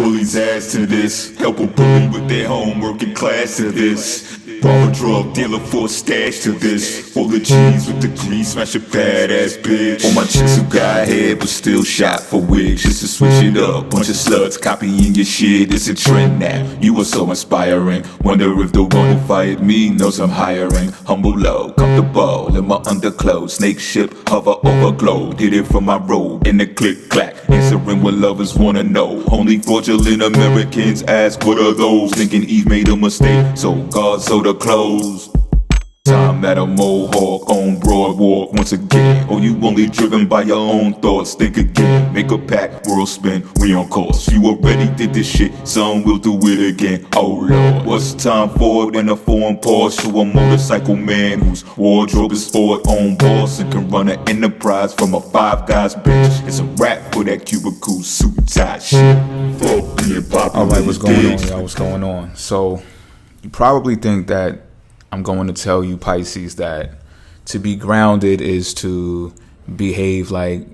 bully's ass to this. Help a bully with their homework in class to this. Rob a drug dealer for a stash to this. All the G's with the grease, smash a badass bitch. All my chicks who got head but still shot for wigs. Just to switch it up, bunch of sluts copying your shit. It's a trend now, you are so inspiring. Wonder if the one who fired me knows I'm hiring. Humble low, comfortable in my underclothes. Snake ship, hover over glow. Did it from my robe in the click clack. Answering what lovers wanna know. Only fraudulent Americans ask what are those. Thinking Eve made a mistake, so God sold her clothes. Time at a mohawk on Broadwalk once again. Or you only driven by your own thoughts. Think again, make a pack, world spin, we on course. You already did this shit, son, we'll do it again. Oh Lord, what's time for in a foreign Porsche? To a motorcycle man whose wardrobe is sport on boss and can run an enterprise from a Five Guys bitch. It's a rap for that cubicle suit and tie shit. Fuck being popular. Alright, what's going on, y'all? What's going on? So, you probably think that I'm going to tell you, Pisces, that to be grounded is to behave like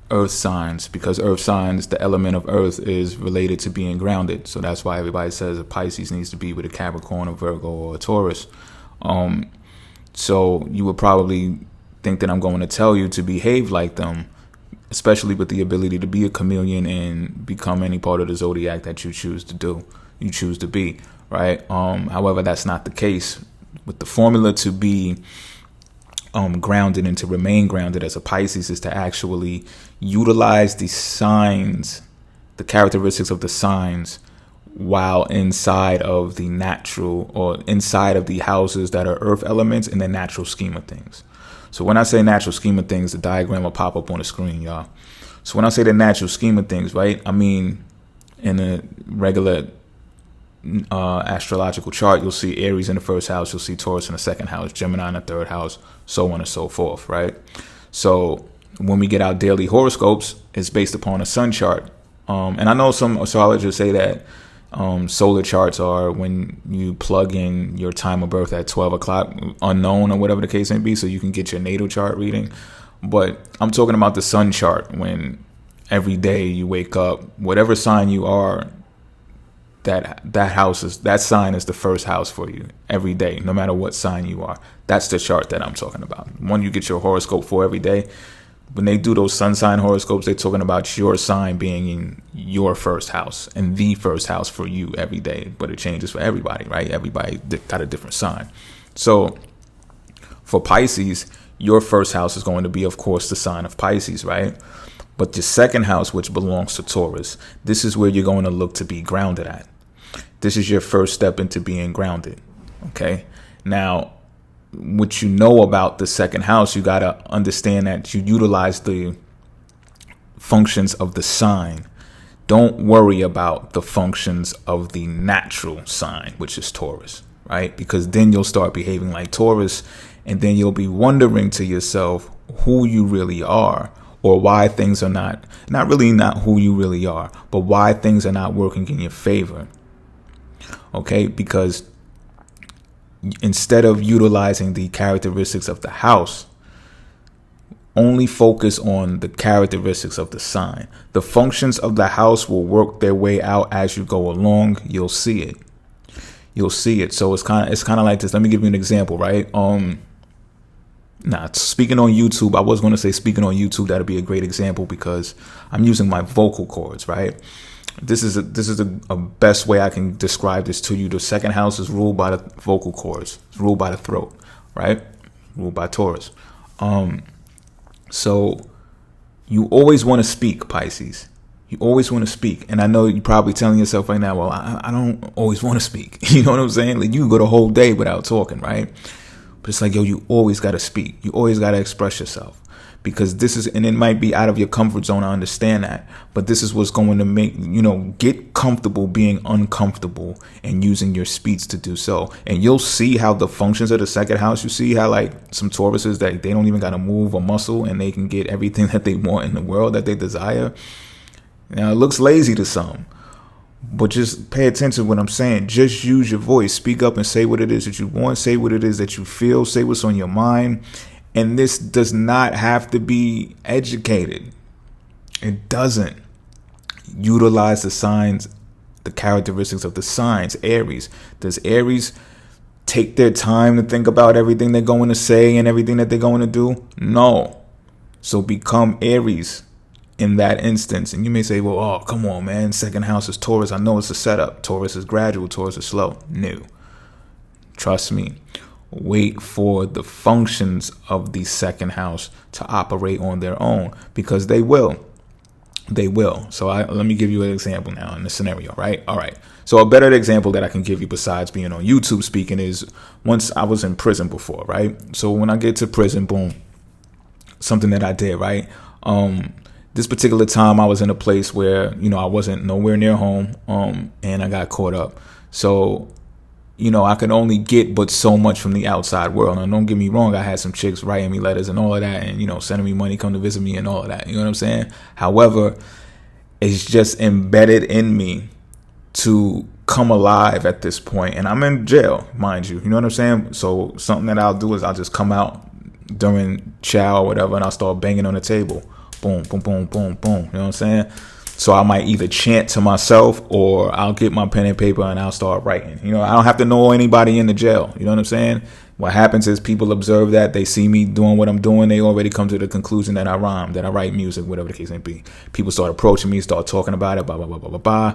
earth signs, because earth signs, the element of earth, is related to being grounded. So that's why everybody says a Pisces needs to be with a Capricorn, a Virgo, or a Taurus. So you would probably think that I'm going to tell you to behave like them, especially with the ability to be a chameleon and become any part of the zodiac that you choose to do, you choose to be, right? However, that's not the case. With the formula to be grounded and to remain grounded as a Pisces is to actually utilize the signs, the characteristics of the signs, while inside of the natural, or inside of the houses that are earth elements in the natural scheme of things. So when I say natural scheme of things, the diagram will pop up on the screen, y'all. So when I say the natural scheme of things, right, I mean in a regular astrological chart, you'll see Aries in the first house, you'll see Taurus in the second house, Gemini in the third house, so on and so forth, right? So when we get our daily horoscopes, it's based upon a sun chart. And I know some astrologers say that solar charts are when you plug in your time of birth at 12 o'clock, unknown or whatever the case may be, so you can get your natal chart reading. But I'm talking about the sun chart, when every day you wake up, whatever sign you are, that sign is the first house for you every day, no matter what sign you are. That's the chart that I'm talking about. One you get your horoscope for every day. When they do those sun sign horoscopes, they're talking about your sign being in your first house and the first house for you every day. But it changes for everybody, right? Everybody got a different sign. So for Pisces, your first house is going to be, of course, the sign of Pisces, right? But the second house, which belongs to Taurus, this is where you're going to look to be grounded at. This is your first step into being grounded. Okay. Now, what you know about the second house, you got to understand that you utilize the functions of the sign. Don't worry about the functions of the natural sign, which is Taurus, right? Because then you'll start behaving like Taurus, and then you'll be wondering to yourself who you really are, or why things are not who you really are, but why things are not working in your favor. Okay, because instead of utilizing the characteristics of the house, only focus on the characteristics of the sign. The functions of the house will work their way out as you go along. You'll see it. So it's kind of like this. Let me give you an example, right? Speaking on YouTube, I was going to say speaking on YouTube, that'd be a great example because I'm using my vocal cords, right? This is a best way I can describe this to you. The second house is ruled by the vocal cords. It's ruled by the throat, right? Ruled by Taurus. So you always want to speak, Pisces. You always want to speak. And I know you're probably telling yourself right now, well, I don't always want to speak. You know what I'm saying? Like, you can go the whole day without talking, right? But it's like, yo, you always got to speak. You always got to express yourself. Because and it might be out of your comfort zone, I understand that. But this is what's going to make, get comfortable being uncomfortable and using your speech to do so. And you'll see how the functions of the second house, you see how like some Tauruses that they don't even got to move a muscle and they can get everything that they want in the world that they desire. Now, it looks lazy to some, but just pay attention to what I'm saying. Just use your voice. Speak up and say what it is that you want. Say what it is that you feel. Say what's on your mind. And this does not have to be educated. It doesn't. Utilize the signs the characteristics of the signs. Aries. Does Aries take their time to think about everything they're going to say and everything that they're going to do? No. So become Aries in that instance. And you may say, well, oh, come on, man. Second house is Taurus. I know it's a setup. Taurus is gradual. Taurus is slow. No. Trust me. Wait for the functions of the second house to operate on their own, because they will. They will. So let me give you an example now in the scenario, right? All right. So a better example that I can give you besides being on YouTube speaking is once I was in prison before, right? So when I get to prison, boom, something that I did, right? This particular time I was in a place where, I wasn't nowhere near home, and I got caught up. So, I could only get but so much from the outside world. And don't get me wrong, I had some chicks writing me letters and all of that, and, sending me money, come to visit me and all of that. You know what I'm saying? However, it's just embedded in me to come alive at this point. And I'm in jail, mind you. You know what I'm saying? So something that I'll do is I'll just come out during chow or whatever, and I'll start banging on the table. Boom, boom, boom, boom, boom. You know what I'm saying? So I might either chant to myself or I'll get my pen and paper and I'll start writing. I don't have to know anybody in the jail. You know what I'm saying? What happens is people observe that. They see me doing what I'm doing. They already come to the conclusion that I rhyme, that I write music, whatever the case may be. People start approaching me, start talking about it, blah, blah, blah, blah, blah, blah.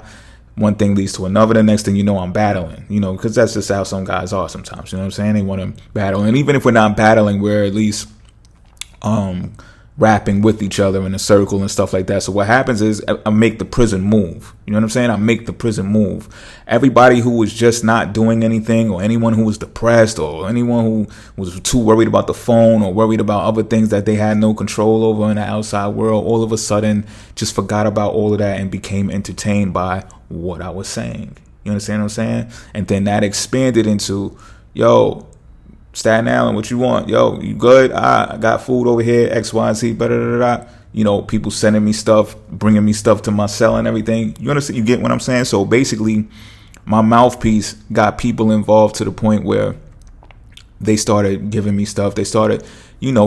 One thing leads to another. The next thing you know, I'm battling, because that's just how some guys are sometimes. You know what I'm saying? They want to battle. And even if we're not battling, we're at least rapping with each other in a circle and stuff like that. So what happens is I make the prison move. You know what I'm saying? I make the prison move. Everybody who was just not doing anything, or anyone who was depressed, or anyone who was too worried about the phone or worried about other things that they had no control over in the outside world, all of a sudden just forgot about all of that and became entertained by what I was saying. You understand what I'm saying? And then that expanded into, yo, Staten Island, what you want? Yo, you good? I got food over here, X, Y, and Z, people sending me stuff, bringing me stuff to my cell and everything. You understand? You get what I'm saying? So basically, my mouthpiece got people involved to the point where they started giving me stuff. They started,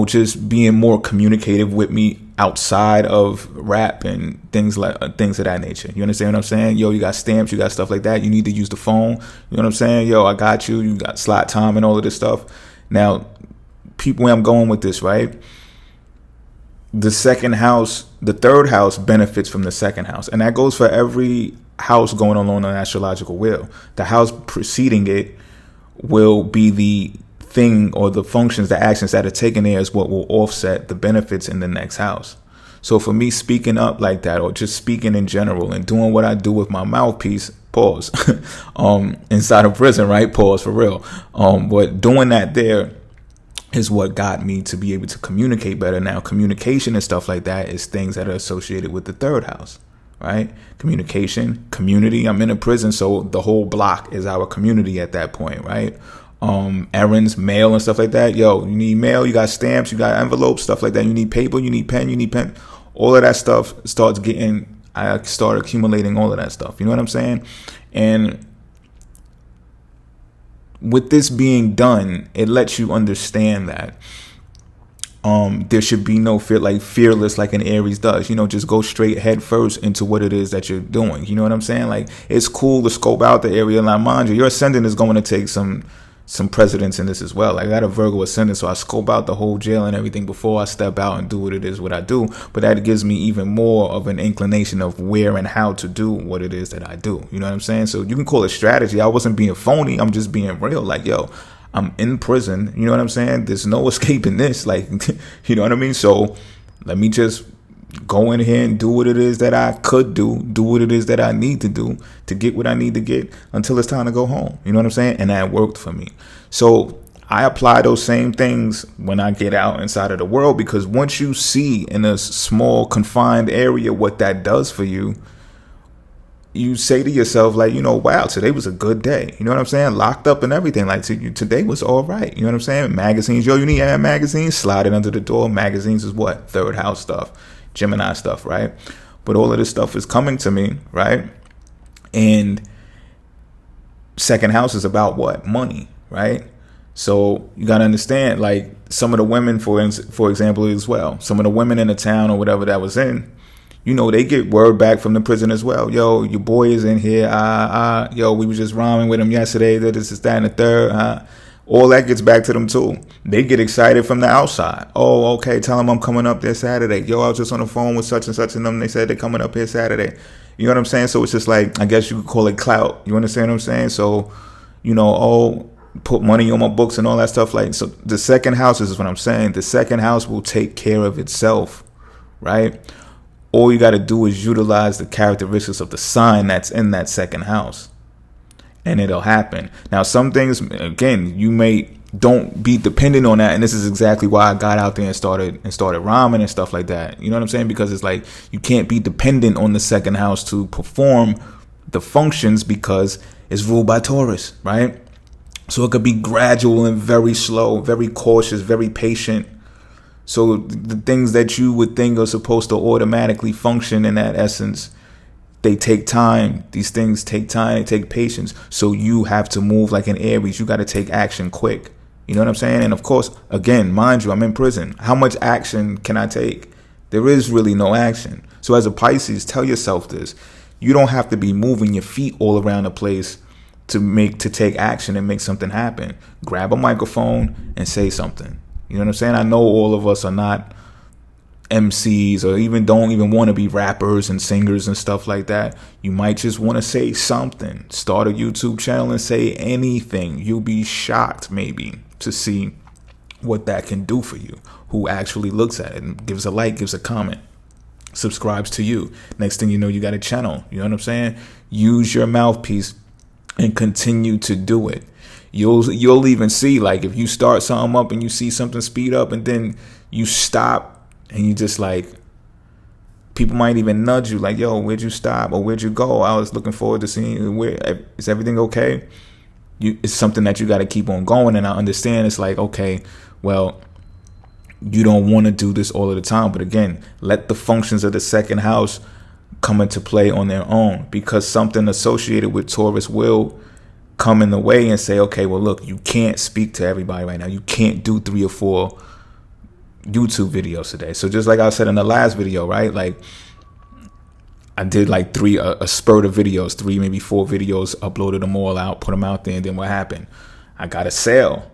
just being more communicative with me outside of rap and things of that nature. You understand what I'm saying? Yo, you got stamps, you got stuff like that. You need to use the phone. You know what I'm saying? Yo, I got you. You got slot time and all of this stuff. Now, where I'm going with this, right? The third house benefits from the second house. And that goes for every house going along an astrological wheel. The house preceding it will be the thing or the functions, the actions that are taken there is what will offset the benefits in the next house. So for me, speaking up like that, or just speaking in general and doing what I do with my mouthpiece, pause, inside of prison, right? Pause for real. But doing that there is what got me to be able to communicate better. Now, communication and stuff like that is things that are associated with the third house, right? Communication, community. I'm in a prison, so the whole block is our community at that point, right? Errands, mail and stuff like that. Yo, you need mail, you got stamps, you got envelopes, stuff like that. You need paper, you need pen. All of that stuff I start accumulating all of that stuff. You know what I'm saying? And with this being done, it lets you understand that there should be no fear, like fearless, like an Aries does. Just go straight head first into what it is that you're doing. You know what I'm saying? Like, it's cool to scope out the area. Like, mind you, your ascendant is going to take some precedence in this as well. Like, I got a Virgo ascendant, so I scope out the whole jail and everything before I step out and do what I do. But that gives me even more of an inclination of where and how to do what it is that I do. You know what I'm saying? So you can call it strategy. I wasn't being phony. I'm just being real. Like, yo, I'm in prison. You know what I'm saying? There's no escaping this. Like, you know what I mean? So let me just go in here and do what it is that I could do what it is that I need to do to get what I need to get until it's time to go home. You know what I'm saying? And that worked for me. So I apply those same things when I get out inside of the world, because once you see in a small confined area what that does for you, you say to yourself, like, wow, today was a good day. You know what I'm saying? Locked up and everything. Like, today was all right. You know what I'm saying? Magazines. Yo, you need magazines? Slide it under the door. Magazines is what? Third house stuff. Gemini stuff, right? But all of this stuff is coming to me, right? And second house is about what? Money, right? So you got to understand, like, some of the women, for example, as well, some of the women in the town or whatever that was in, they get word back from the prison as well. Yo, your boy is in here. Yo, we was just rhyming with him yesterday. This is that and the third. All that gets back to them too. They get excited from the outside. Oh, okay, tell them I'm coming up there Saturday. Yo, I was just on the phone with such and such and them. They said they're coming up here Saturday. You know what I'm saying? So it's just like, I guess you could call it clout. You understand what I'm saying? So, put money on my books and all that stuff. Like, so the second house is what I'm saying. The second house will take care of itself, right? All you got to do is utilize the characteristics of the sign that's in that second house, and it'll happen. Now, some things, again, don't be dependent on that, and this is exactly why I got out there and started rhyming and stuff like that. You know what I'm saying? Because it's like you can't be dependent on the second house to perform the functions because it's ruled by Taurus, right? So it could be gradual and very slow, very cautious, very patient. So the things that you would think are supposed to automatically function in that essence, they take time. These things take time. They take patience. So you have to move like an Aries. You got to take action quick. You know what I'm saying? And of course, again, mind you, I'm in prison. How much action can I take? There is really no action. So as a Pisces, tell yourself this. You don't have to be moving your feet all around the place to take action and make something happen. Grab a microphone and say something. You know what I'm saying? I know all of us are not MCs or don't even want to be rappers and singers and stuff like that. You might just want to say something. Start a YouTube channel and say anything. You'll be shocked maybe to see what that can do for you. Who actually looks at it and gives a like, gives a comment, subscribes to you. Next thing you know, you got a channel. You know what I'm saying? Use your mouthpiece and continue to do it. You'll even see, like, if you start something up and you see something speed up and then you stop and you just like, people might even nudge you like, yo, where'd you stop or where'd you go? I was looking forward to seeing you. Is everything okay? It's something that you got to keep on going. And I understand it's like, okay, well, you don't want to do this all of the time. But again, let the functions of the second house come into play on their own, because something associated with Taurus will come in the way and say, okay, well, look, you can't speak to everybody right now. You can't do 3 or 4 YouTube videos today. So just like I said in the last video, right? Like I did like a spurt of videos, 3, maybe 4 videos, uploaded them all out, put them out there. And then what happened? I got a sale.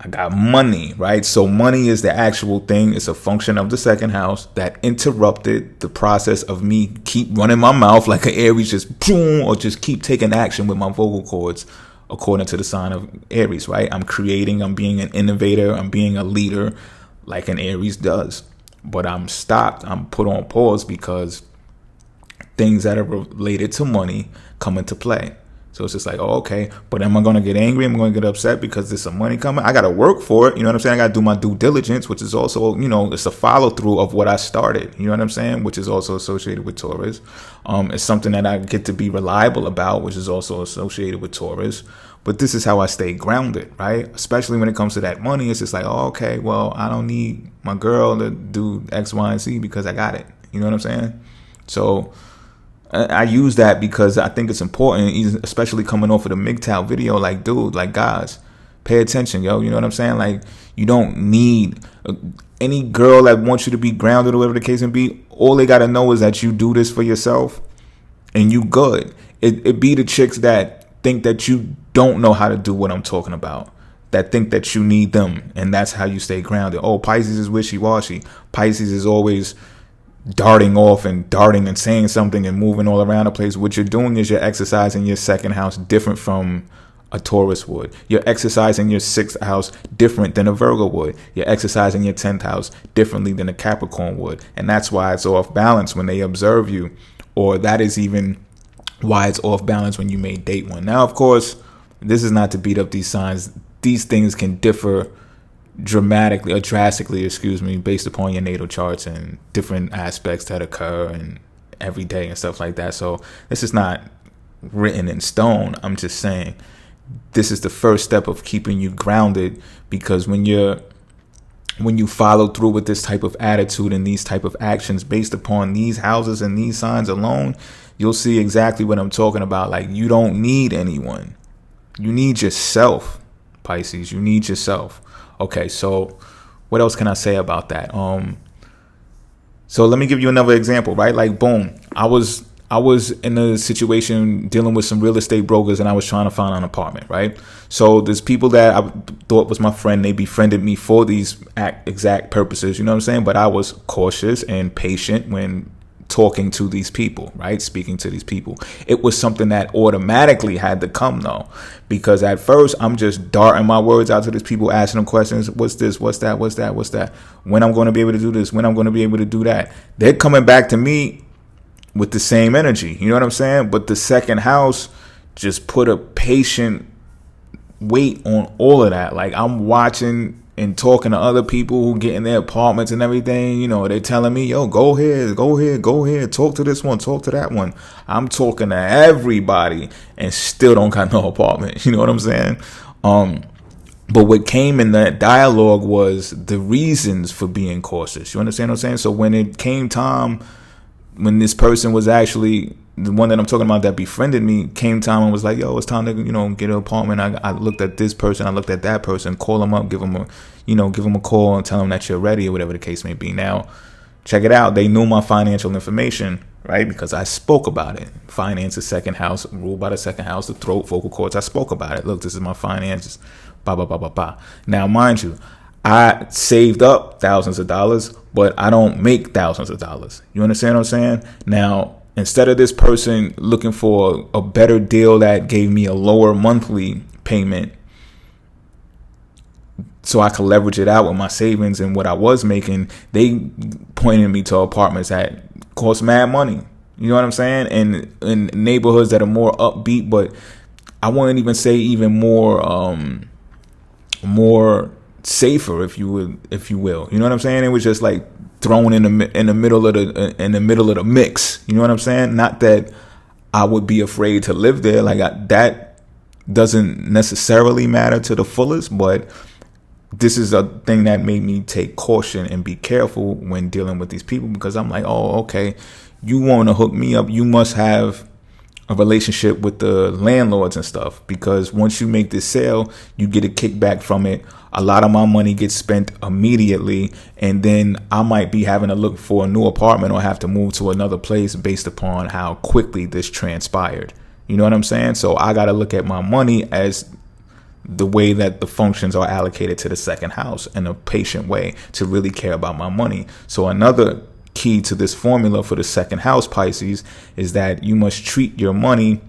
I got money, right? So money is the actual thing. It's a function of the second house that interrupted the process of me keep running my mouth like an Aries, just boom, or just keep taking action with my vocal cords according to the sign of Aries, right? I'm creating, I'm being an innovator, I'm being a leader like an Aries does. But I'm stopped, I'm put on pause because things that are related to money come into play. So it's just like, oh, okay, but am I going to get angry? Am I going to get upset because there's some money coming? I got to work for it. You know what I'm saying? I got to do my due diligence, which is also, it's a follow through of what I started. You know what I'm saying? Which is also associated with Taurus. It's something that I get to be reliable about, which is also associated with Taurus. But this is how I stay grounded, right? Especially when it comes to that money. It's just like, oh, okay, well, I don't need my girl to do X, Y, and Z because I got it. You know what I'm saying? So I use that because I think it's important, especially coming off of the MGTOW video. Like, dude, like, guys, pay attention, yo. You know what I'm saying? Like, you don't need any girl that wants you to be grounded or whatever the case may be. All they got to know is that you do this for yourself and you good. It be the chicks that think that you don't know how to do what I'm talking about, that think that you need them, and that's how you stay grounded. Oh, Pisces is wishy-washy. Pisces is always darting off and darting and saying something and moving all around the place. What you're doing is you're exercising your second house different from a Taurus would. You're exercising your 6th house different than a Virgo would. You're exercising your 10th house differently than a Capricorn would. And that's why it's off balance when they observe you, or that is even why it's off balance when you may date one. Now, of course, this is not to beat up these signs. These things can differ drastically, based upon your natal charts and different aspects that occur and every day and stuff like that. So this is not written in stone. I'm just saying this is the first step of keeping you grounded, because when you follow through with this type of attitude and these type of actions based upon these houses and these signs alone, you'll see exactly what I'm talking about. Like, you don't need anyone. You need yourself, Pisces. You need yourself. Okay, so what else can I say about that? So let me give you another example, right? Like, boom, I was in a situation dealing with some real estate brokers, and I was trying to find an apartment, right? So there's people that I thought was my friend. They befriended me for these exact purposes, you know what I'm saying? But I was cautious and patient when talking to these people, right? Speaking to these people. It was something that automatically had to come, though, because at first I'm just darting my words out to these people, asking them questions. What's this? What's that? What's that? What's that? When I'm going to be able to do this? When I'm going to be able to do that? They're coming back to me with the same energy. You know what I'm saying? But the second house just put a patient weight on all of that. Like, I'm watching and talking to other people who get in their apartments and everything. You know, they're telling me, yo, go here, talk to this one, talk to that one. I'm talking to everybody and still don't got no apartment. You know what I'm saying? But what came in that dialogue was the reasons for being cautious. You understand what I'm saying? So when it came time, when this person was actually the one that I'm talking about that befriended me, came time and was like, yo, it's time to, get an apartment. I looked at this person, I looked at that person, call them up, give them a call and tell them that you're ready or whatever the case may be. Now, check it out. They knew my financial information, right? Because I spoke about it. Finance, the second house, ruled by the second house, the throat, vocal cords. I spoke about it. Look, this is my finances. Blah, blah, blah, blah, blah. Now, mind you, I saved up thousands of dollars, but I don't make thousands of dollars. You understand what I'm saying? Now, instead of this person looking for a better deal that gave me a lower monthly payment so I could leverage it out with my savings and what I was making, they pointed me to apartments that cost mad money. You know what I'm saying? And in neighborhoods that are more upbeat, but I wouldn't even say even more safer, if you will. You know what I'm saying? It was just like thrown in the middle of the mix. You know what I'm saying? Not that I would be afraid to live there. That doesn't necessarily matter to the fullest, but this is a thing that made me take caution and be careful when dealing with these people, because I'm like, oh, okay, you want to hook me up, you must have a relationship with the landlords and stuff, because once you make this sale, you get a kickback from it. A lot of my money gets spent immediately, and then I might be having to look for a new apartment or have to move to another place based upon how quickly this transpired. You know what I'm saying? So I got to look at my money as the way that the functions are allocated to the second house in a patient way to really care about my money. So another key to this formula for the second house, Pisces, is that you must treat your money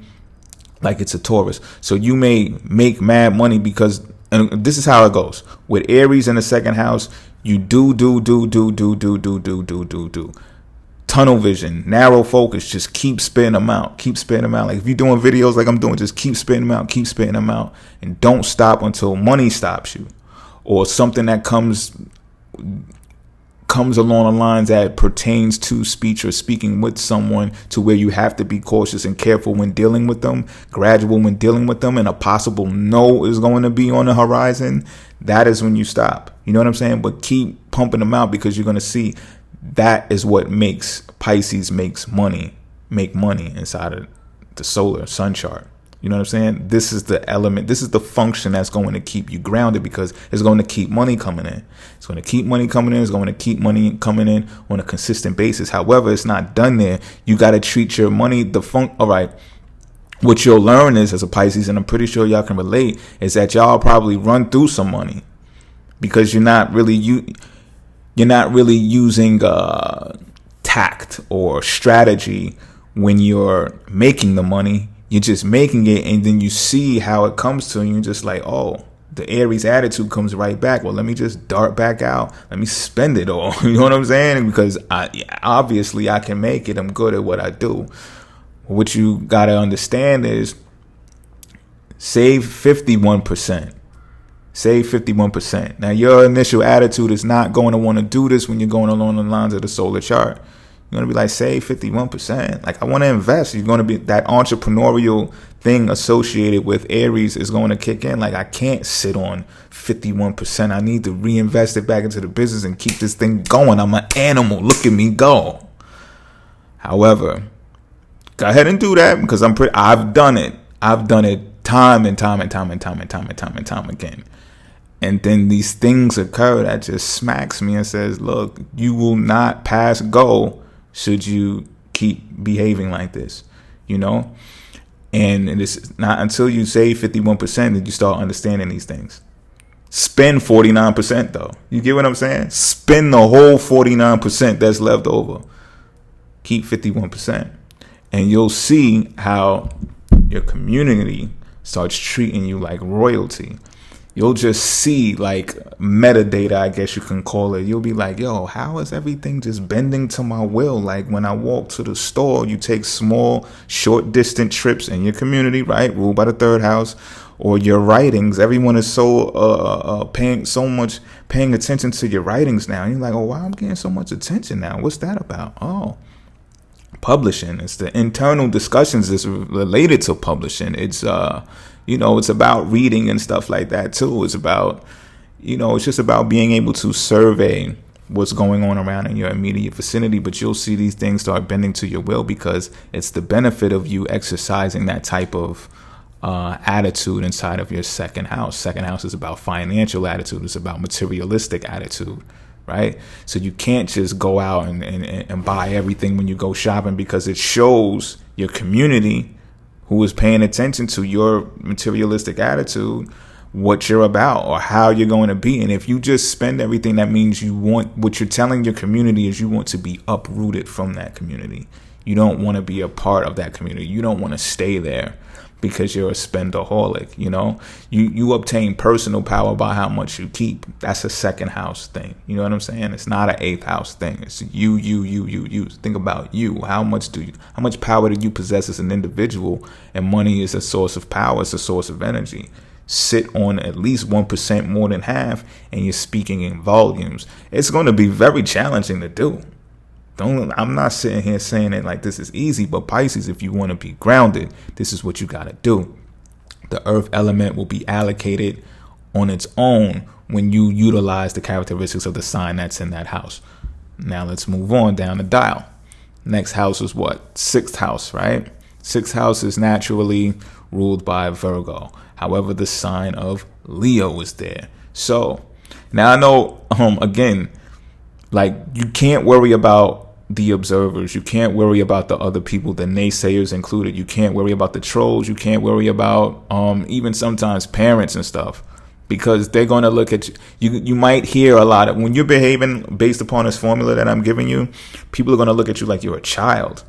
like it's a Taurus. So you may make mad money because, and this is how it goes with Aries in the second house, you do tunnel vision, narrow focus, just keep spitting them out. Like if you're doing videos like I'm doing, just keep spitting them out, and don't stop until money stops you, or something that comes along the lines that pertains to speech or speaking with someone, to where you have to be cautious and careful when dealing with them, gradual when dealing with them, and a possible no is going to be on the horizon. That is when you stop. You know what I'm saying? But keep pumping them out, because you're going to see that is what makes Pisces make money inside of the solar sun chart. You know what I'm saying? This is the element, this is the function that's going to keep you grounded, because it's going to keep money coming in. It's going to keep money coming in. It's going to keep money coming in on a consistent basis. However, it's not done there. You got to treat your money all right. What you'll learn is, as a Pisces, and I'm pretty sure y'all can relate, is that y'all probably run through some money because you're not really using tact or strategy when you're making the money. You're just making it, and then you see how it comes to you, and you're just like, oh, the Aries attitude comes right back. Well, let me just dart back out. Let me spend it all. You know what I'm saying? Because obviously I can make it. I'm good at what I do. What you got to understand is save 51%. Save 51%. Now, your initial attitude is not going to want to do this when you're going along the lines of the solar chart. You're going to be like, save 51%. Like, I want to invest. You're going to be, that entrepreneurial thing associated with Aries is going to kick in. Like, I can't sit on 51%. I need to reinvest it back into the business and keep this thing going. I'm an animal. Look at me go. However, go ahead and do that, because I've done it. I've done it time and time again. And then these things occur that just smacks me and says, look, you will not pass go should you keep behaving like this, you know? And it is not until you save 51% that you start understanding these things. Spend 49% though. You get what I'm saying? Spend the whole 49% that's left over. Keep 51%. And you'll see how your community starts treating you like royalty. You'll just see like metadata, I guess you can call it. You'll be like, yo, how is everything just bending to my will? Like when I walk to the store, you take small, short, distant trips in your community, right? Ruled by the third house. Or your writings. Everyone is so paying attention to your writings now. And you're like, oh, wow, I'm getting so much attention now. What's that about? Oh, publishing. It's the internal discussions that's related to publishing. It's it's about reading and stuff like that too. It's about, it's just about being able to survey what's going on around in your immediate vicinity. But you'll see these things start bending to your will because it's the benefit of you exercising that type of attitude inside of your second house. Second house is about financial attitude. It's about materialistic attitude. Right? So you can't just go out and buy everything when you go shopping, because it shows your community who is paying attention to your materialistic attitude what you're about or how you're going to be. And if you just spend everything, that means what you're telling your community is you want to be uprooted from that community. You don't want to be a part of that community. You don't want to stay there because you're a spendaholic. You obtain personal power by how much you keep. That's a second house thing. You know what I'm saying? It's not an eighth house thing. It's you. Think about you. How much power do you possess as an individual? And money is a source of power. It's a source of energy. Sit on at least 1% more than half, and you're speaking in volumes. It's going to be very challenging to do. I'm not sitting here saying it like this is easy, but Pisces, if you want to be grounded, this is what you got to do. The earth element will be allocated on its own when you utilize the characteristics of the sign that's in that house. Now let's move on down the dial. Next house is what? Sixth house, right? Sixth house is naturally ruled by Virgo. However, the sign of Leo is there. So now I know, again, like you can't worry about the observers. You can't worry about the other people, the naysayers included. You can't worry about the trolls. You can't worry about even sometimes parents and stuff, because they're going to look at you. You might hear a lot of, when you're behaving based upon this formula that I'm giving you, people are going to look at you like you're a child.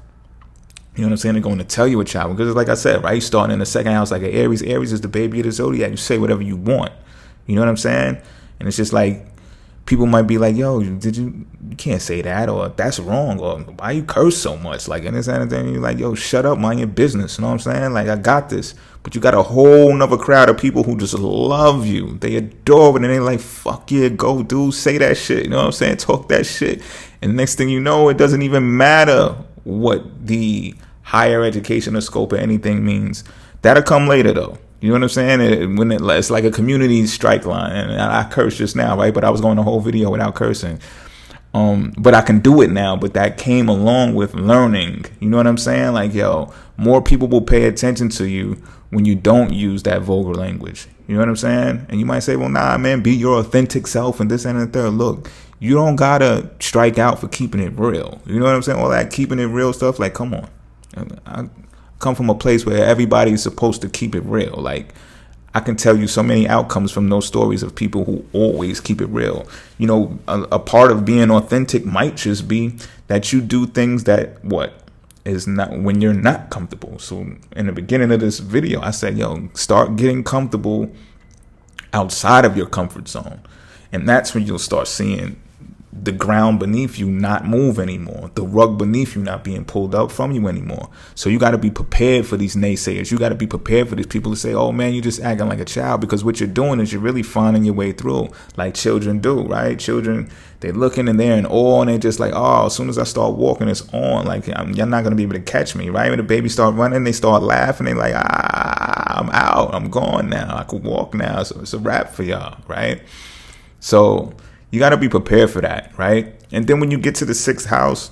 You know what I'm saying? They're going to tell you a child, because like I said, right, starting in the second house like an Aries. Aries is the baby of the zodiac. You say whatever you want. You know what I'm saying? And it's just like, people might be like, yo, you can't say that, or that's wrong, or why you curse so much? Like, and this and that, and you're like, yo, shut up, mind your business. You know what I'm saying? Like, I got this. But you got a whole nother crowd of people who just love you. They adore it, and they're like, fuck yeah, go, dude, say that shit. You know what I'm saying? Talk that shit. And next thing you know, it doesn't even matter what the higher education or scope or anything means. That'll come later, though. You know what I'm saying? It's like a community strike line. And I cursed just now, right? But I was going the whole video without cursing. But I can do it now. But that came along with learning. You know what I'm saying? Like, yo, more people will pay attention to you when you don't use that vulgar language. You know what I'm saying? And you might say, well, nah, man, be your authentic self and this and the third. Look, you don't got to strike out for keeping it real. You know what I'm saying? All that keeping it real stuff, like, come on. I come from a place where everybody's supposed to keep it real. Like, I can tell you so many outcomes from those stories of people who always keep it real. You know, a part of being authentic might just be that you do things that is not when you're not comfortable. So in the beginning of this video, I said, yo, start getting comfortable outside of your comfort zone. And that's when you'll start seeing the ground beneath you not move anymore, the rug beneath you not being pulled up from you anymore. So you got to be prepared for these naysayers. You got to be prepared for these people to say, oh man, you're just acting like a child, because what you're doing is you're really finding your way through like children do, right? Children, they're looking and they're in awe, and they're just like, oh, as soon as I start walking, it's on. Like, you're not going to be able to catch me, right? When the baby start running, they start laughing. They're like, I'm out. I'm gone now. I could walk now. So it's a wrap for y'all, right? So you got to be prepared for that, right? And then when you get to the sixth house,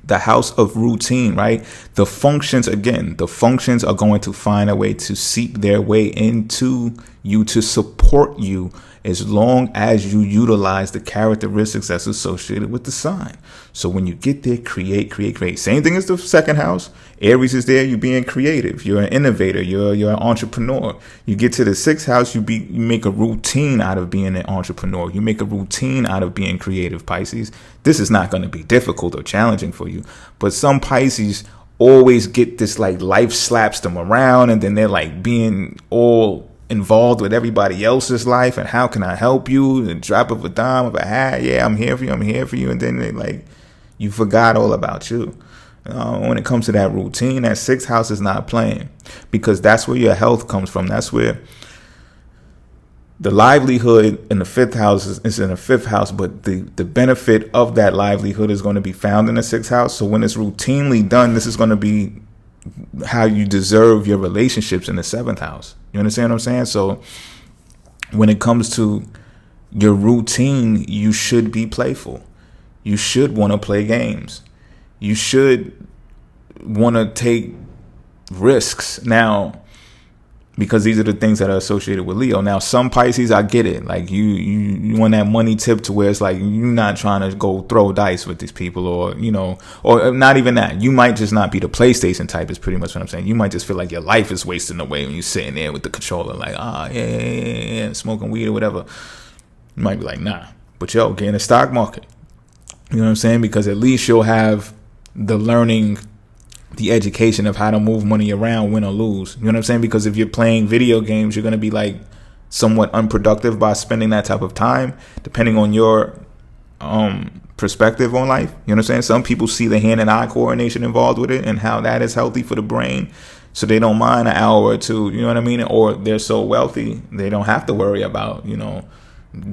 the house of routine, right? The functions are going to find a way to seep their way into you to support you as long as you utilize the characteristics that's associated with the sign. So when you get there, create. Same thing as the second house. Aries is there, you being creative. You're an innovator. You're an entrepreneur. You get to the sixth house, you make a routine out of being an entrepreneur. You make a routine out of being creative, Pisces. This is not going to be difficult or challenging for you. But some Pisces always get this, like, life slaps them around, and then they're like being all involved with everybody else's life, and how can I help you? And drop of a dime of a hat, yeah, I'm here for you, and then they, like, you forgot all about you. When it comes to that routine, that sixth house is not playing, because that's where your health comes from. That's where the livelihood in the fifth house is in the fifth house, but the benefit of that livelihood is going to be found in the sixth house. So when it's routinely done, this is going to be how you deserve your relationships in the seventh house. You understand what I'm saying? So when it comes to your routine, you should be playful. You should want to play games. You should want to take risks. Now, because these are the things that are associated with Leo. Now, some Pisces, I get it. Like, you want that money tip to where it's like you're not trying to go throw dice with these people, or, you know, or not even that. You might just not be the PlayStation type is pretty much what I'm saying. You might just feel like your life is wasting away when you're sitting there with the controller, like, yeah, smoking weed or whatever. You might be like, nah. But yo, get in the stock market. You know what I'm saying? Because at least you'll have the learning, the education of how to move money around, win or lose. You know what I'm saying? Because if you're playing video games, you're going to be like somewhat unproductive by spending that type of time, depending on your perspective on life. You know what I'm saying? Some people see the hand and eye coordination involved with it and how that is healthy for the brain. So they don't mind an hour or two, you know what I mean? Or they're so wealthy, they don't have to worry about, you know,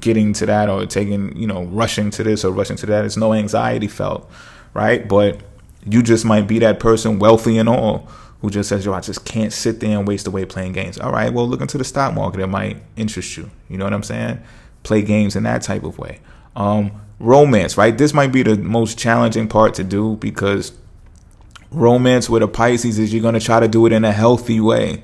getting to that or taking, you know, rushing to this or rushing to that. It's no anxiety felt, right? But you just might be that person, wealthy and all, who just says, yo, I just can't sit there and waste away playing games. All right, well, look into the stock market. It might interest you. You know what I'm saying? Play games in that type of way. Romance, right? This might be the most challenging part to do, because romance with a Pisces is you're going to try to do it in a healthy way,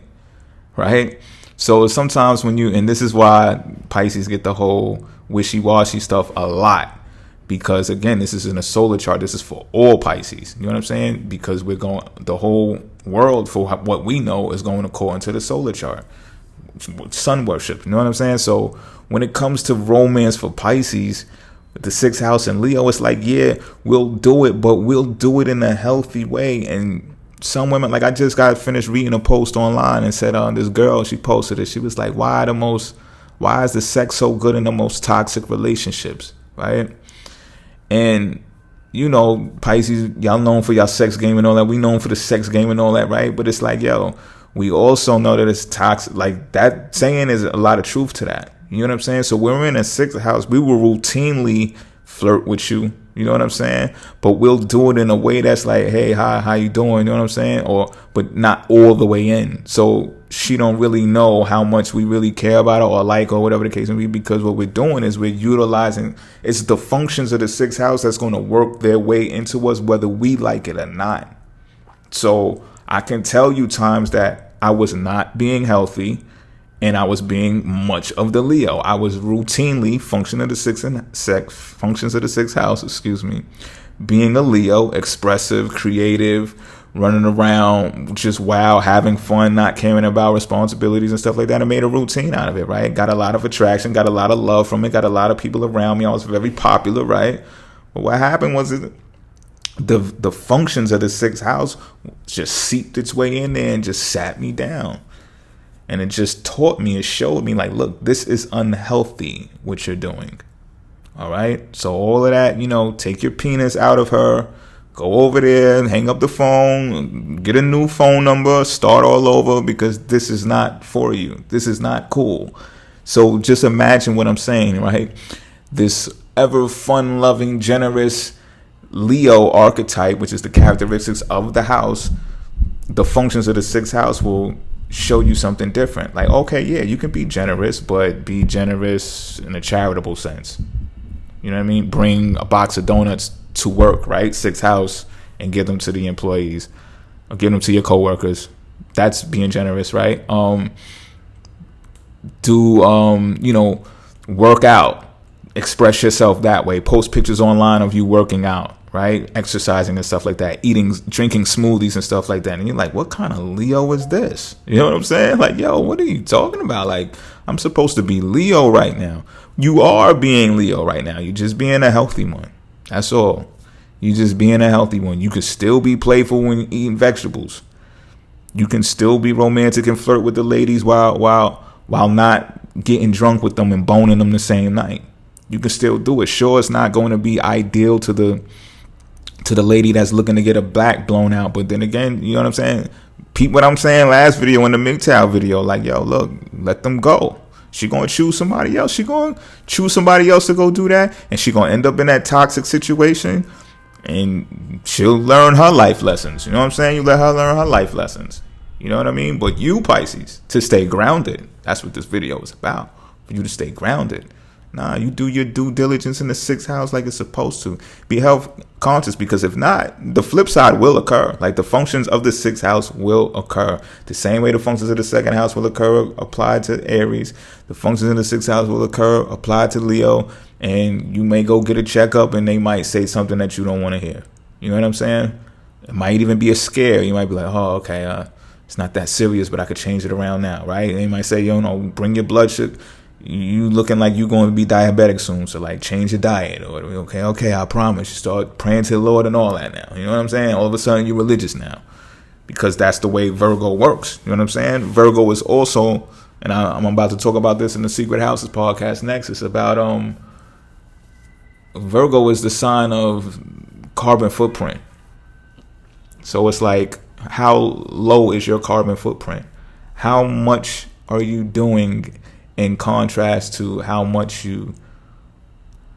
right? So sometimes when you, and this is why Pisces get the whole wishy-washy stuff a lot. Because again, this is in a solar chart. This is for all Pisces. You know what I'm saying? Because we're going, the whole world for what we know is going according to the solar chart. Sun worship. You know what I'm saying? So when it comes to romance for Pisces, with the sixth house in Leo, it's like, yeah, we'll do it, but we'll do it in a healthy way. And some women, like, I just got finished reading a post online and said, this girl, she posted it. She was like, why is the sex so good in the most toxic relationships? Right? And, you know, Pisces, y'all known for y'all sex game and all that. We known for the sex game and all that, right? But it's like, yo, we also know that it's toxic. Like, that saying is a lot of truth to that. You know what I'm saying? So when we're in a sixth house, we will routinely flirt with you. You know what I'm saying? But we'll do it in a way that's like, hey, hi, how you doing? You know what I'm saying? But not all the way in. So she don't really know how much we really care about her or like, or whatever the case may be, because what we're doing is we're utilizing, it's the functions of the sixth house that's going to work their way into us, whether we like it or not. So I can tell you times that I was not being healthy and I was being much of the Leo. I was routinely functions of the sixth house, being a Leo, expressive, creative, running around, just wild, having fun, not caring about responsibilities and stuff like that. I made a routine out of it, right? Got a lot of attraction, got a lot of love from it, got a lot of people around me. I was very popular, right? But what happened was the functions of the sixth house just seeped its way in there and just sat me down. And it just taught me, it showed me, like, look, this is unhealthy, what you're doing. All right? So all of that, you know, take your penis out of her, go over there and hang up the phone, get a new phone number, start all over, because this is not for you. This is not cool. So just imagine what I'm saying, right? This ever fun-loving, generous Leo archetype, which is the characteristics of the house, the functions of the sixth house will show you something different. Like, okay, yeah, you can be generous, but be generous in a charitable sense. You know what I mean? Bring a box of donuts to work, right? Sixth house, and give them to the employees or give them to your coworkers. That's being generous, right? do work out, express yourself that way, post pictures online of you working out, right, exercising and stuff like that, drinking smoothies and stuff like that, and you're like, what kind of Leo is this? You know what I'm saying? Like, yo, what are you talking about? Like, I'm supposed to be Leo right now. You are being Leo right now. You're just being a healthy one. That's all. You just being a healthy one. You could still be playful when eating vegetables. You can still be romantic and flirt with the ladies while not getting drunk with them and boning them the same night. You can still do it. Sure, it's not going to be ideal to the lady that's looking to get a back blown out, but then again, you know what I'm saying? Peep what I'm saying last video in the MGTOW video. Like, yo, look, let them go. She gonna choose somebody else. She gonna choose somebody else to go do that, and she gonna end up in that toxic situation, and she'll learn her life lessons. You know what I'm saying? You let her learn her life lessons. You know what I mean? But you, Pisces, to stay grounded. That's what this video is about. For you to stay grounded. Nah, you do your due diligence in the 6th house like it's supposed to. Be health conscious, because if not, the flip side will occur. Like, the functions of the 6th house will occur. The same way the functions of the 2nd house will occur applied to Aries. The functions in the 6th house will occur applied to Leo. And you may go get a checkup and they might say something that you don't want to hear. You know what I'm saying? It might even be a scare. You might be like, oh, okay, it's not that serious, but I could change it around now, right? And they might say, yo, no, bring your blood sugar. You looking like you're going to be diabetic soon, so like change your diet. Or okay, I promise. You start praying to the Lord and all that now. You know what I'm saying? All of a sudden you're religious now, because that's the way Virgo works. You know what I'm saying? Virgo is also, and I'm about to talk about this in the Secret Houses podcast next. It's about Virgo is the sign of carbon footprint. So it's like, how low is your carbon footprint? How much are you doing in contrast to how much you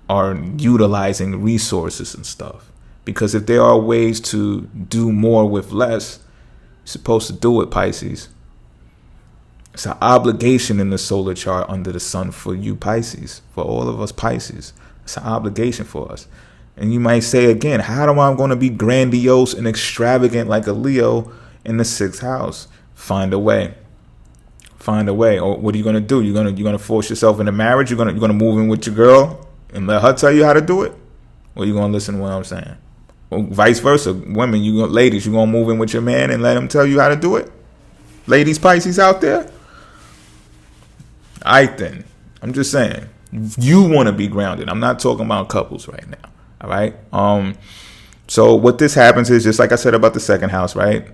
are utilizing resources and stuff? Because if there are ways to do more with less, you're supposed to do it, Pisces. It's an obligation in the solar chart under the sun for you, Pisces, for all of us Pisces. It's an obligation for us. And you might say again, how am I going to be grandiose and extravagant like a Leo in the 6th house? Find a way. Find a way. Or what are you going to do? You're going to force yourself into marriage? You're going to move in with your girl and let her tell you how to do it? Or you going to listen to what I'm saying? Or vice versa. Women, ladies, you going to move in with your man and let him tell you how to do it? Ladies, Pisces out there? Then. I'm just saying. You want to be grounded. I'm not talking about couples right now. All right. So what this happens is, just like I said about the 2nd house, right?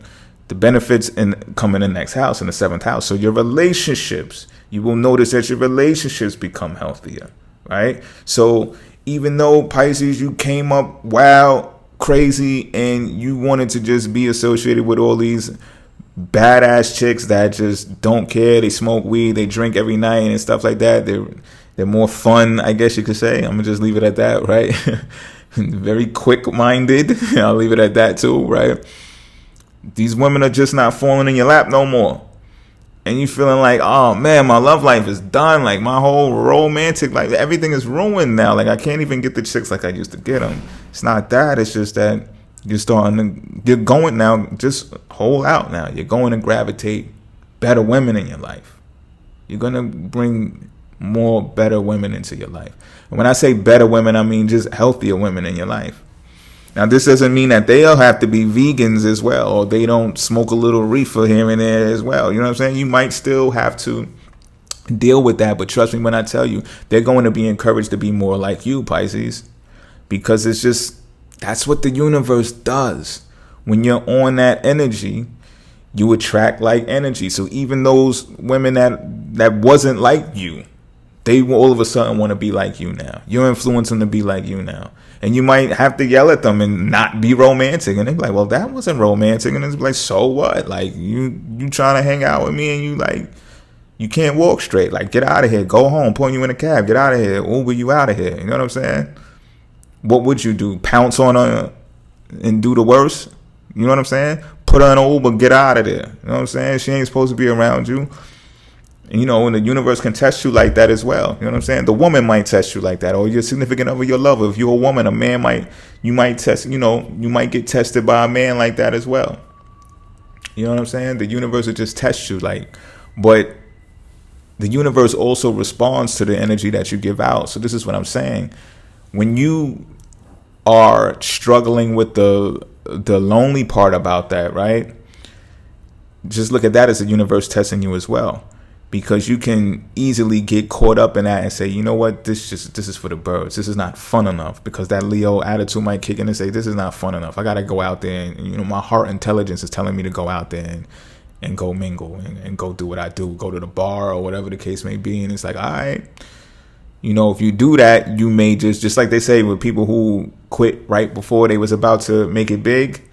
The benefits come in the next house, in the 7th house. So your relationships, you will notice that your relationships become healthier, right? So even though, Pisces, you came up wild, crazy, and you wanted to just be associated with all these badass chicks that just don't care, they smoke weed, they drink every night and stuff like that, they're more fun, I guess you could say. I'm gonna just leave it at that, right? Very quick-minded. I'll leave it at that too, right? These women are just not falling in your lap no more. And you feeling like, oh man, my love life is done. Like, my whole romantic life, everything is ruined now. Like, I can't even get the chicks like I used to get them. It's not that. It's just that you're going now, just hold out now. You're going to gravitate better women in your life. You're going to bring more better women into your life. And when I say better women, I mean just healthier women in your life. Now, this doesn't mean that they'll have to be vegans as well, or they don't smoke a little reefer here and there as well. You know what I'm saying? You might still have to deal with that, but trust me when I tell you, they're going to be encouraged to be more like you, Pisces, because it's just, that's what the universe does. When you're on that energy, you attract like energy. So even those women that wasn't like you, they will all of a sudden want to be like you now. You're influencing them to be like you now. And you might have to yell at them and not be romantic. And they're like, well, that wasn't romantic. And it's like, so what? Like, you trying to hang out with me and you like, you can't walk straight. Like, get out of here. Go home. Put you in a cab. Get out of here. Uber you out of here. You know what I'm saying? What would you do? Pounce on her and do the worst? You know what I'm saying? Put her in an Uber. Get out of there. You know what I'm saying? She ain't supposed to be around you. And, and the universe can test you like that as well. You know what I'm saying? The woman might test you like that, or your significant other, your lover. If you're a woman, a man might test, you might get tested by a man like that as well. You know what I'm saying? The universe will just test you but the universe also responds to the energy that you give out. So this is what I'm saying. When you are struggling with the lonely part about that, right? Just look at that as the universe testing you as well, because you can easily get caught up in that and say, you know what, this is for the birds. This is not fun enough, because that Leo attitude might kick in and say, this is not fun enough. I got to go out there and, you know, my heart intelligence is telling me to go out there and go mingle and go do what I do, go to the bar or whatever the case may be. And it's like, all right, you know, if you do that, you may just like they say with people who quit right before they was about to make it big,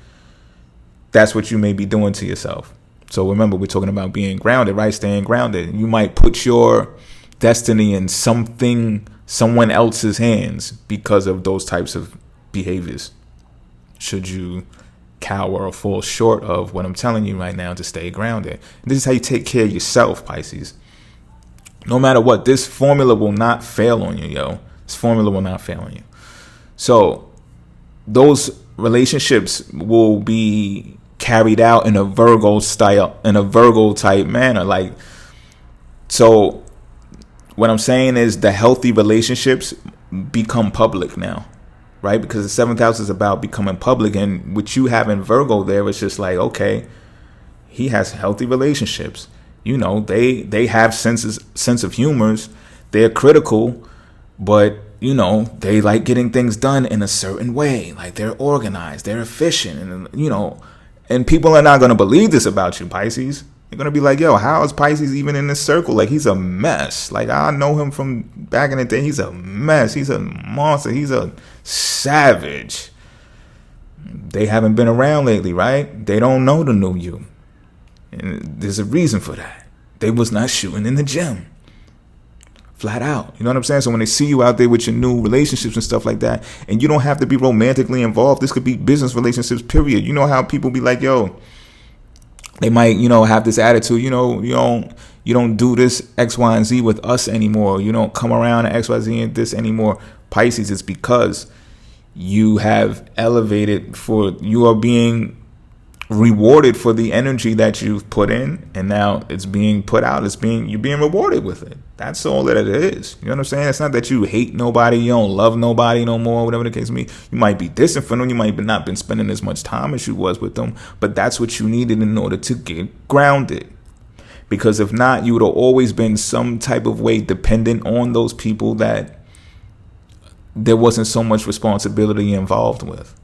that's what you may be doing to yourself. So remember, we're talking about being grounded, right? Staying grounded. You might put your destiny in someone else's hands because of those types of behaviors. Should you cower or fall short of what I'm telling you right now to stay grounded. And this is how you take care of yourself, Pisces. No matter what, this formula will not fail on you, yo. This formula will not fail on you. So those relationships will be carried out in a Virgo style, in a Virgo type manner. Like, so what I'm saying is the healthy relationships become public now, right? Because the seventh house is about becoming public. And with you having Virgo there, it's just like, okay, he has healthy relationships. You know, they have sense of humors. They're critical, but you know, they like getting things done in a certain way. Like, they're organized, they're efficient, and you know, and people are not going to believe this about you, Pisces. They're going to be like, yo, how is Pisces even in this circle? Like, he's a mess. Like, I know him from back in the day. He's a mess. He's a monster. He's a savage. They haven't been around lately, right? They don't know the new you. And there's a reason for that. They was not shooting in the gym. Flat out. You know what I'm saying? So when they see you out there with your new relationships and stuff like that, and you don't have to be romantically involved, this could be business relationships, period. You know how people be like, yo, they might, you know, have this attitude, you know, you don't do this X, Y, and Z with us anymore. You don't come around X, Y, Z and this anymore. Pisces, it's because you have elevated, you are being rewarded for the energy that you've put in, and now it's being put out. You're being rewarded with it. That's all that it is. You know what I'm saying? It's not that you hate nobody, you don't love nobody no more, whatever the case may be. You might be distant from them, you might not been spending as much time as you was with them, but that's what you needed in order to get grounded. Because if not, you would have always been some type of way dependent on those people that there wasn't so much responsibility involved with,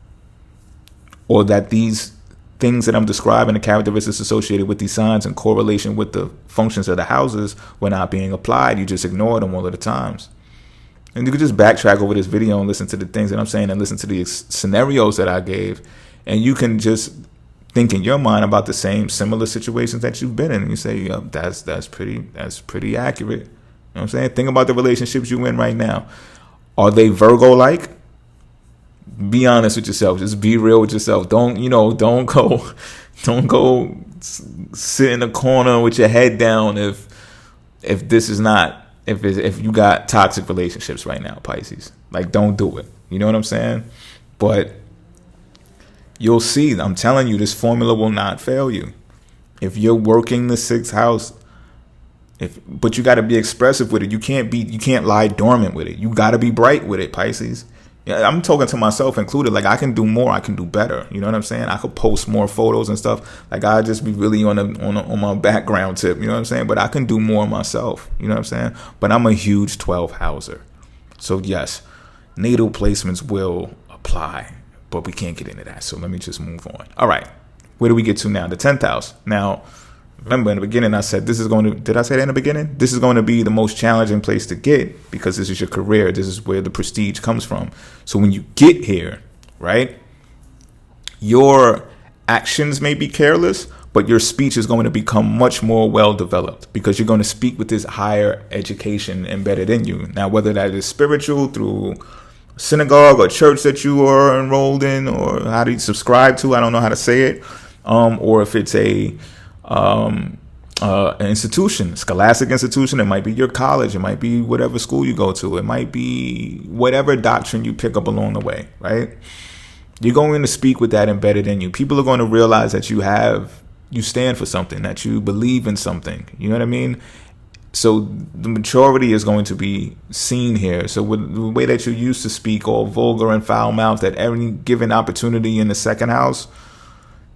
or that these things that I'm describing, the characteristics associated with these signs in correlation with the functions of the houses, were not being applied. You just ignored them all of the times. And you could just backtrack over this video and listen to the things that I'm saying and listen to the scenarios that I gave. And you can just think in your mind about the similar situations that you've been in. And you say, yep, that's pretty accurate. You know what I'm saying? Think about the relationships you're in right now. Are they Virgo-like? Be honest with yourself. Just be real with yourself. Don't go sit in a corner with your head down if you got toxic relationships right now, Pisces. Like, don't do it. You know what I'm saying? But you'll see. I'm telling you, this formula will not fail you. If you're working the sixth house, but you got to be expressive with it. You can't lie dormant with it. You got to be bright with it, Pisces. Yeah, I'm talking to myself included. Like, I can do more. I can do better. You know what I'm saying? I could post more photos and stuff. Like, I just be really on my background tip. You know what I'm saying? But I can do more myself. You know what I'm saying? But I'm a huge 12 houser. So yes, natal placements will apply, but we can't get into that. So let me just move on. All right. Where do we get to now? The 10th house. Now, remember in the beginning I said did I say that in the beginning? This is going to be the most challenging place to get, because this is your career. This is where the prestige comes from. So when you get here, right, your actions may be careless, but your speech is going to become much more well developed, because you're going to speak with this higher education embedded in you. Now, whether that is spiritual through synagogue or church that you are enrolled in, or how do you subscribe to, I don't know how to say it, or if it's an institution, scholastic institution. It might be your college. It might be whatever school you go to. It might be whatever doctrine you pick up along the way, right? You're going to speak with that embedded in you. People are going to realize that you stand for something, that you believe in something. You know what I mean? So the maturity is going to be seen here. So with the way that you used to speak all vulgar and foul mouthed at every given opportunity in the second house,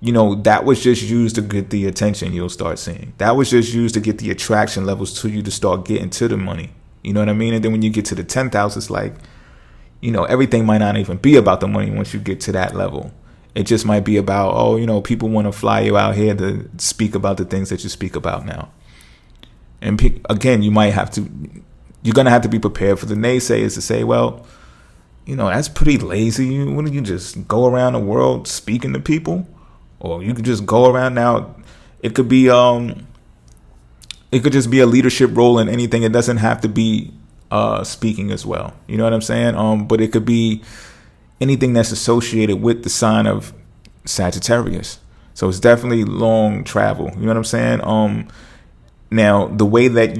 that was just used to get the attention you'll start seeing. That was just used to get the attraction levels to you to start getting to the money. You know what I mean? And then when you get to the 10th house, it's like, everything might not even be about the money once you get to that level. It just might be about, people want to fly you out here to speak about the things that you speak about now. And again, you're going to have to be prepared for the naysayers to say, well, that's pretty lazy. Wouldn't you just go around the world speaking to people? Or you could just go around now. It could be, it could just be a leadership role in anything. It doesn't have to be speaking as well. You know what I'm saying? But it could be anything that's associated with the sign of Sagittarius. So it's definitely long travel. You know what I'm saying? Now, the way that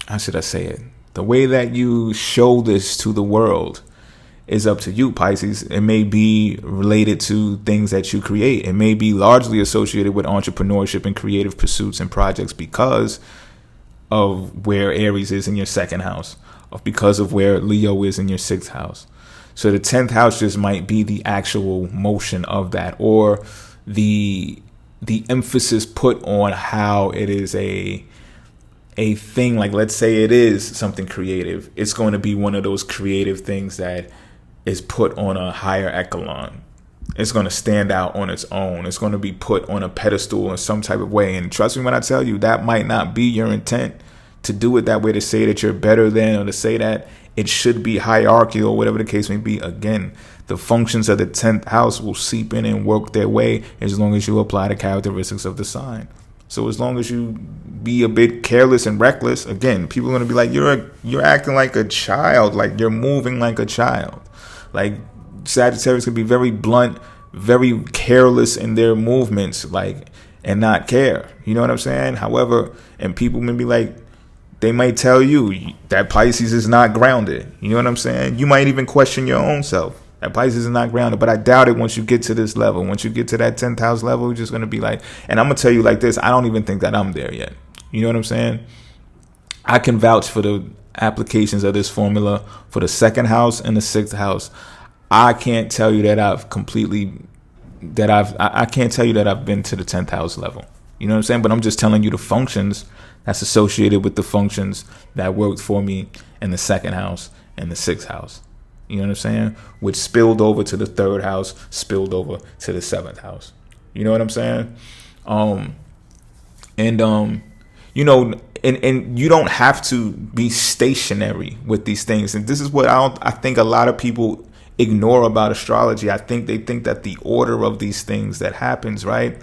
how should I say it? The way that you show this to the world is up to you, Pisces. It may be related to things that you create. It may be largely associated with entrepreneurship and creative pursuits and projects because of where Aries is in your second house, or because of where Leo is in your sixth house. So the 10th house just might be the actual motion of that, or the emphasis put on how it is a thing. Like, let's say it is something creative. It's going to be one of those creative things that is put on a higher echelon. It's going to stand out on its own. It's going to be put on a pedestal in some type of way. And trust me when I tell you, that might not be your intent to do it that way, to say that you're better than, or to say that it should be hierarchical, or whatever the case may be. Again, the functions of the 10th house will seep in and work their way as long as you apply the characteristics of the sign. So as long as you be a bit careless and reckless, again, people are going to be like, you're acting like a child, like you're moving like a child. Like Sagittarius can be very blunt, very careless in their movements, like, and not care. You know what I'm saying? However, and people may be like, they might tell you that Pisces is not grounded. You know what I'm saying? You might even question your own self. That Pisces is not grounded. But I doubt it once you get to this level. Once you get to that 10th house level, you're just going to be like, and I'm going to tell you like this, I don't even think that I'm there yet. You know what I'm saying? I can vouch for the applications of this formula for the second house and the sixth house. I can't tell you that I can't tell you that I've been to the 10th house level. You know what I'm saying? But I'm just telling you the functions that's associated with the functions that worked for me in the second house and the sixth house. You know what I'm saying? Which spilled over to the third house, spilled over to the seventh house. You know what I'm saying? And you don't have to be stationary with these things. And this is what I think a lot of people ignore about astrology. I think they think that the order of these things that happens, right?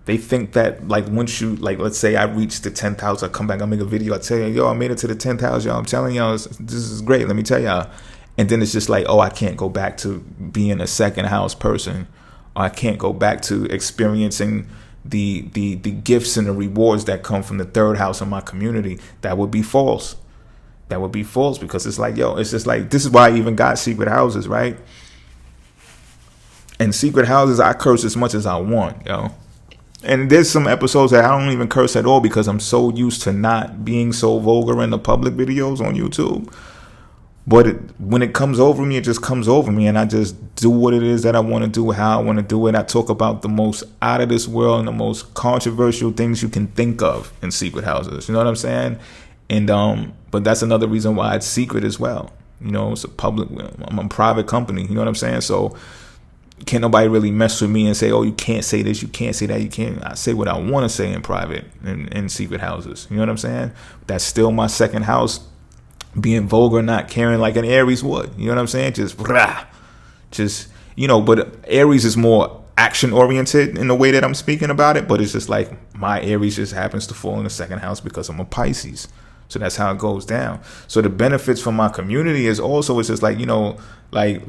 They think that, like, once you, like, let's say I reach the 10th house, I come back, I make a video, I tell you, yo, I made it to the 10th house, y'all. I'm telling y'all, this is great. Let me tell y'all. And then it's just like, oh, I can't go back to being a second house person. Or I can't go back to experiencing the gifts and the rewards that come from the third house in my community. That would be false. That would be false, because it's like, yo, it's just like, this is why I even got secret houses, right? And secret houses, I curse as much as I want, yo. And there's some episodes that I don't even curse at all because I'm so used to not being so vulgar in the public videos on YouTube. But when it comes over me, it just comes over me, and I just do what it is that I want to do, how I want to do it. I talk about the most out of this world and the most controversial things you can think of in secret houses. You know what I'm saying? And but that's another reason why it's secret as well. You know, it's I'm a private company. You know what I'm saying? So can't nobody really mess with me and say, oh, you can't say this, you can't say that, you can't. I say what I want to say in private, in secret houses. You know what I'm saying? That's still my second house, being vulgar, not caring, like an Aries would. You know what I'm saying? Just, you know, but Aries is more action oriented in the way that I'm speaking about it. But it's just like my Aries just happens to fall in the second house because I'm a Pisces. So that's how it goes down. So the benefits from my community is also, it's just like, you know, like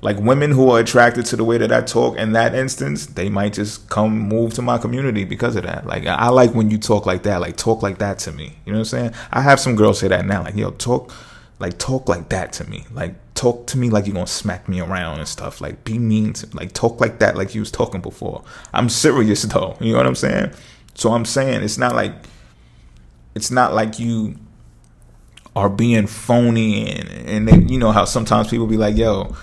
women who are attracted to the way that I talk in that instance, they might just move to my community because of that. Like, I like when you talk like that, to me. You know what I'm saying? I have some girls say that now, like, yo, talk like that to me. Like, talk to me like you're going to smack me around and stuff. Like, be mean to, like, talk like that, like you was talking before. I'm serious though. You know what I'm saying? So I'm saying it's not like, it's not like you are being phony, and they, you know how sometimes people be like, yo,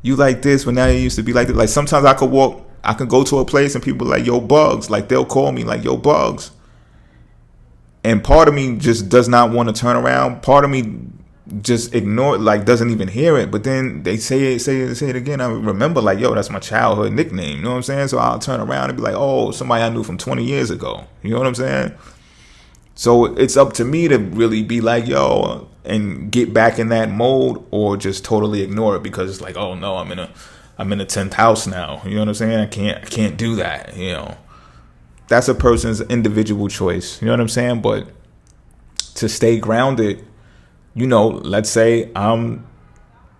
you like this, but now you used to be like this. Like sometimes I could go to a place and people like, yo, Bugs. Like they'll call me like, yo, Bugs. And part of me just does not want to turn around. Part of me just ignore it, like doesn't even hear it. But then they say it again. I remember like, yo, that's my childhood nickname. You know what I'm saying? So I'll turn around and be like, oh, somebody I knew from 20 years ago. You know what I'm saying? So it's up to me to really be like, yo, and get back in that mode, or just totally ignore it because it's like, oh no, I'm in a 10th house now. You know what I'm saying? I can't do that. You know, that's a person's individual choice. You know what I'm saying? But to stay grounded, you know, let's say I'm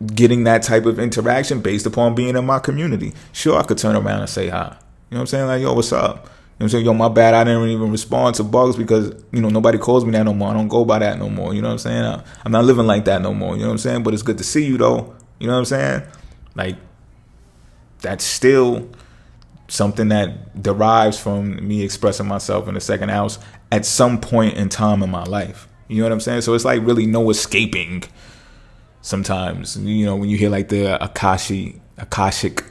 getting that type of interaction based upon being in my community. Sure, I could turn around and say hi. You know what I'm saying? Like, yo, what's up? You know what I'm saying? Yo, my bad, I didn't even respond to Bugs because, you know, nobody calls me that no more. I don't go by that no more. You know what I'm saying? I'm not living like that no more. You know what I'm saying? But it's good to see you, though. You know what I'm saying? Like, that's still something that derives from me expressing myself in the second house at some point in time in my life. You know what I'm saying? So it's like really no escaping sometimes. You know, when you hear like the Akashic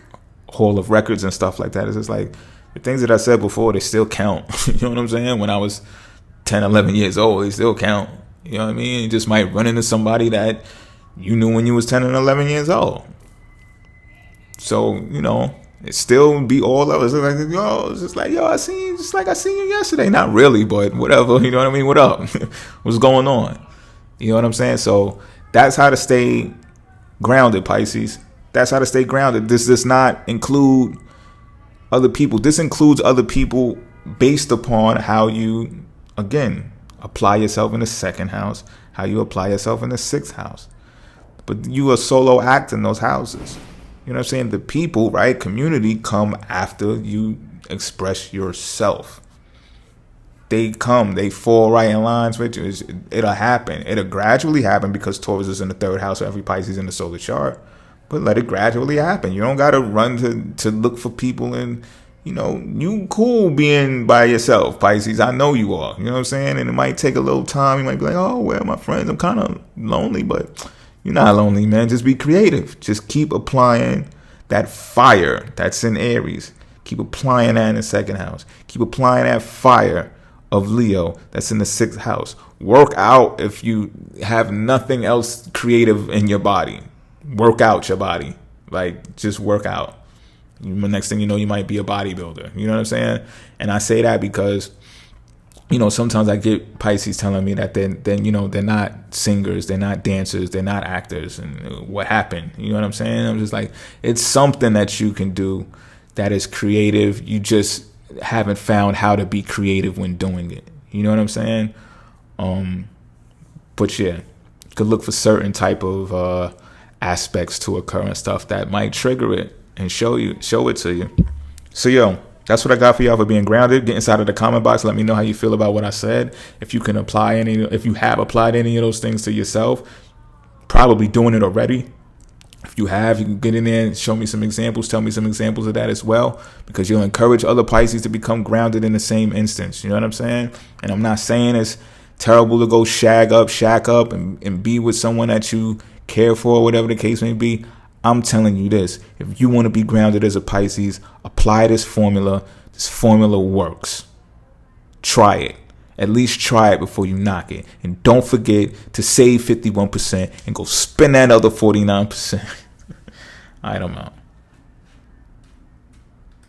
Hall of Records and stuff like that, it's just like the things that I said before, they still count. You know what I'm saying? When I was 10, 11 years old, they still count. You know what I mean? You just might run into somebody that you knew when you was 10 and 11 years old. So, you know, it still be all of us. Like, yo, it's just like, yo, I seen you just like I seen you yesterday. Not really, but whatever. You know what I mean? What up? What's going on? You know what I'm saying? So that's how to stay grounded, Pisces. That's how to stay grounded. This does not include other people. This includes other people based upon how you, again, apply yourself in the second house, how you apply yourself in the sixth house. But you are solo act in those houses. You know what I'm saying? The people, right? Community come after you express yourself. They come, they fall right in lines with you. It'll happen. It'll gradually happen because Taurus is in the third house of every Pisces in the solar chart. But let it gradually happen. You don't got to run to look for people, and, you know, you cool being by yourself, Pisces. I know you are. You know what I'm saying? And it might take a little time. You might be like, oh, where are my friends? I'm kind of lonely, but you're not lonely, man. Just be creative. Just keep applying that fire that's in Aries. Keep applying that in the second house. Keep applying that fire of Leo that's in the sixth house. Work out if you have nothing else creative in your body. Work out your body. Like, just work out. The next thing you know, you might be a bodybuilder. You know what I'm saying? And I say that because, you know, sometimes I get Pisces telling me that they're not singers, they're not dancers, they're not actors. And what happened? You know what I'm saying? I'm just like, it's something that you can do that is creative. You just haven't found how to be creative when doing it. You know what I'm saying? But yeah, you could look for certain type of aspects to occur and stuff that might trigger it and show it to you. So yo, that's what I got for y'all for being grounded. Get inside of the comment box. Let me know how you feel about what I said. If you have applied any of those things to yourself, probably doing it already. If you have, you can get in there and show me some examples. Tell me some examples of that as well, because you'll encourage other Pisces to become grounded in the same instance. You know what I'm saying? And I'm not saying it's terrible to go shack up and be with someone that you care for, whatever the case may be. I'm telling you this. If you want to be grounded as a Pisces, apply this formula. This formula works. Try it. At least try it before you knock it. And don't forget to save 51% and go spend that other 49%. All right, I'm out.